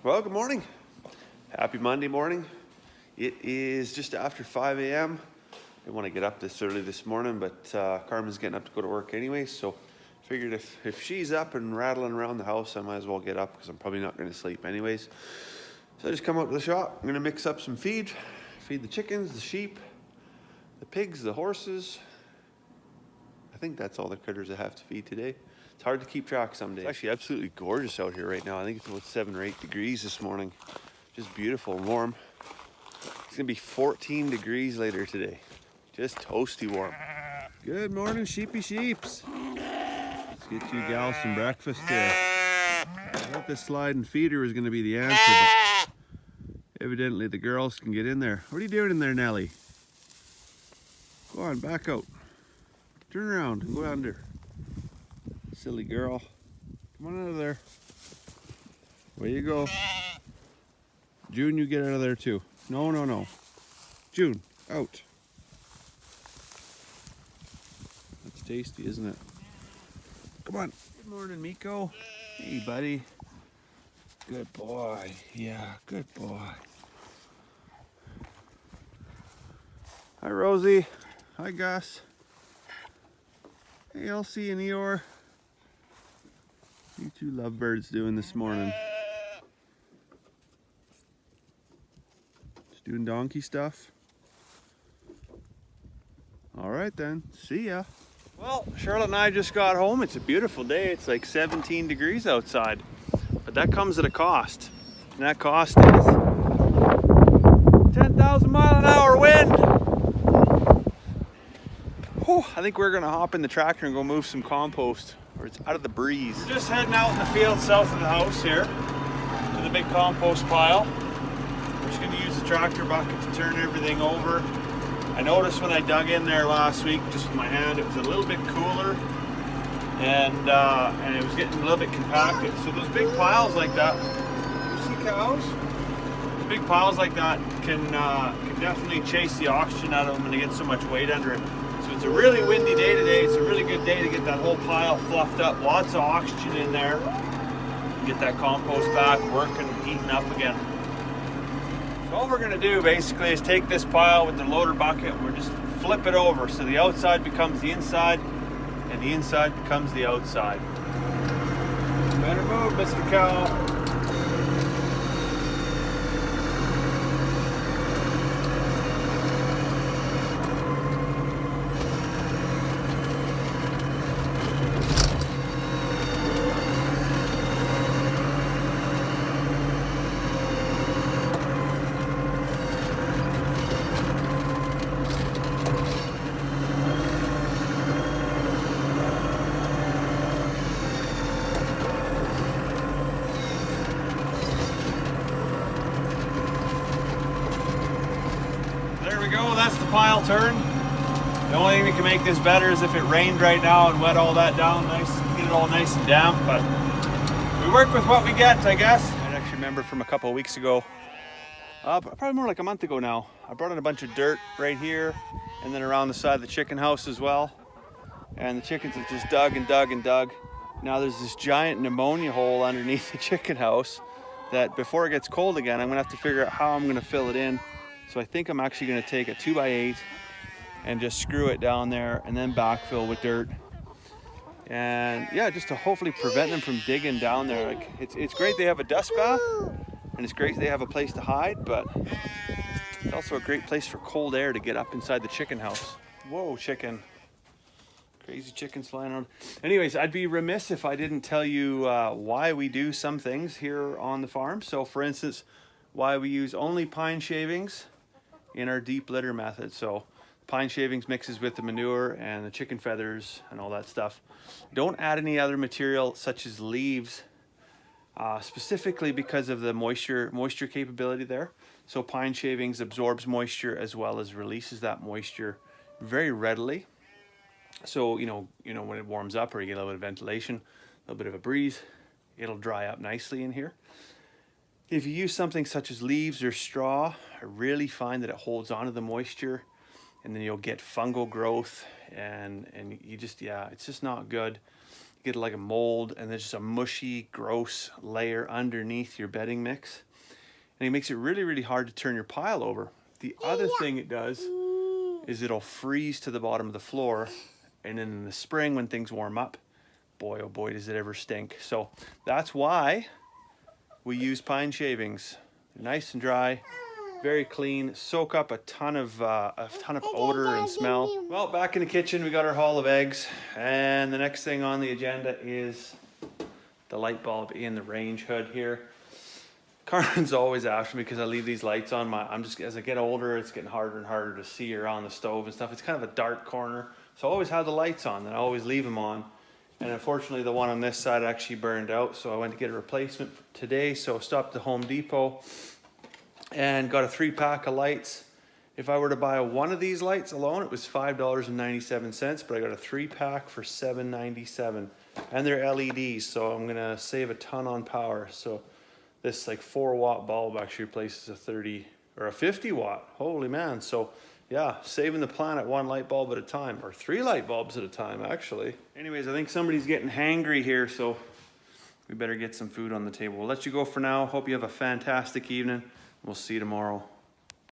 Well, good morning. Happy Monday morning. It is just after 5 a.m. I didn't want to get up this early this morning, but Carmen's getting up to go to work anyway, so figured if she's up and rattling around the house, I might as well get up because I'm probably not going to sleep anyways. So I just come out to the shop. I'm going to mix up some feed the chickens, the sheep, the pigs, the horses. I think that's all the critters I have to feed today. It's hard to keep track some days. It's actually absolutely gorgeous out here right now. I think it's about 7 or 8 degrees this morning. Just beautiful and warm. It's gonna be 14 degrees later today. Just toasty warm. Good morning, sheepy sheeps. Let's get you gals some breakfast here. I thought this sliding feeder was gonna be the answer, but evidently the girls can get in there. What are you doing in there, Nellie? Go on, back out. Turn around and go under. Silly girl. Come on out of there. Away you go. June, you get out of there too. No. June, out. That's tasty, isn't it? Come on. Good morning, Miko. Hey, buddy. Good boy. Yeah, good boy. Hi, Rosie. Hi, Gus. Hey, Elsie and Eeyore. You two lovebirds doing this morning? Just doing donkey stuff? All right then, see ya. Well, Charlotte and I just got home. It's a beautiful day. It's like 17 degrees outside, but that comes at a cost. And that cost is 10,000 mile an hour wind. Whew, I think we're gonna hop in the tractor and go move some compost, or it's out of the breeze. We're just heading out in the field south of the house here to the big compost pile. We're just gonna use the tractor bucket to turn everything over. I noticed when I dug in there last week, just with my hand, it was a little bit cooler and it was getting a little bit compacted. So those big piles like that, you see cows? Those big piles like that can definitely chase the oxygen out of them when they get so much weight under it. So it's a really windy day today. It's a really good day to get that whole pile fluffed up. Lots of oxygen in there. Get that compost back working, heating up again. So all we're gonna do basically is take this pile with the loader bucket and we're just flip it over so the outside becomes the inside and the inside becomes the outside. Better move, Mr. Cow. That's the pile turned. The only thing that can make this better is if it rained right now and wet all that down nice, get it all nice and damp, but we work with what we get, I guess. I actually remember from a couple of weeks ago, probably more like a month ago now, I brought in a bunch of dirt right here and then around the side of the chicken house as well. And the chickens have just dug and dug and dug. Now there's this giant pneumonia hole underneath the chicken house that before it gets cold again, I'm gonna have to figure out how I'm gonna fill it in. So I think I'm actually gonna take a 2x8 and just screw it down there and then backfill with dirt. And yeah, just to hopefully prevent them from digging down there. Like it's great they have a dust bath and it's great they have a place to hide, but it's also a great place for cold air to get up inside the chicken house. Whoa, chicken. Crazy chickens flying around. Anyways, I'd be remiss if I didn't tell you why we do some things here on the farm. So for instance, why we use only pine shavings in our deep litter method. So pine shavings mixes with the manure and the chicken feathers and all that stuff. Don't add any other material such as leaves, specifically because of the moisture capability there. So pine shavings absorbs moisture as well as releases that moisture very readily. So, you know, when it warms up or you get a little bit of ventilation, a little bit of a breeze, it'll dry up nicely in here. If you use something such as leaves or straw, I really find that it holds onto the moisture and then you'll get fungal growth and you just, yeah, it's just not good. get like a mold and there's just a mushy, gross layer underneath your bedding mix. And it makes it really, really hard to turn your pile over. The other thing it does is it'll freeze to the bottom of the floor. And then in the spring when things warm up, boy, oh boy, does it ever stink. So that's why we use pine shavings. They're nice and dry, very clean, soak up a ton of odor and smell. Well, back in the kitchen, we got our haul of eggs. And the next thing on the agenda is the light bulb in the range hood here. Carmen's always after me because I leave these lights on. As I get older, it's getting harder and harder to see around the stove and stuff. It's kind of a dark corner. So I always have the lights on and I always leave them on. And unfortunately the one on this side actually burned out. So I went to get a replacement today. So I stopped at Home Depot and got a 3-pack of lights. If I were to buy one of these lights alone, it was $5.97, but I got a 3-pack for $7.97. And they're LEDs, so I'm gonna save a ton on power. So this like 4-watt bulb actually replaces a 30 or a 50-watt. Holy man. So yeah, saving the planet 1 light bulb at a time, or 3 light bulbs at a time, actually. Anyways, I think somebody's getting hangry here, so we better get some food on the table. We'll let you go for now. Hope you have a fantastic evening. We'll see you tomorrow.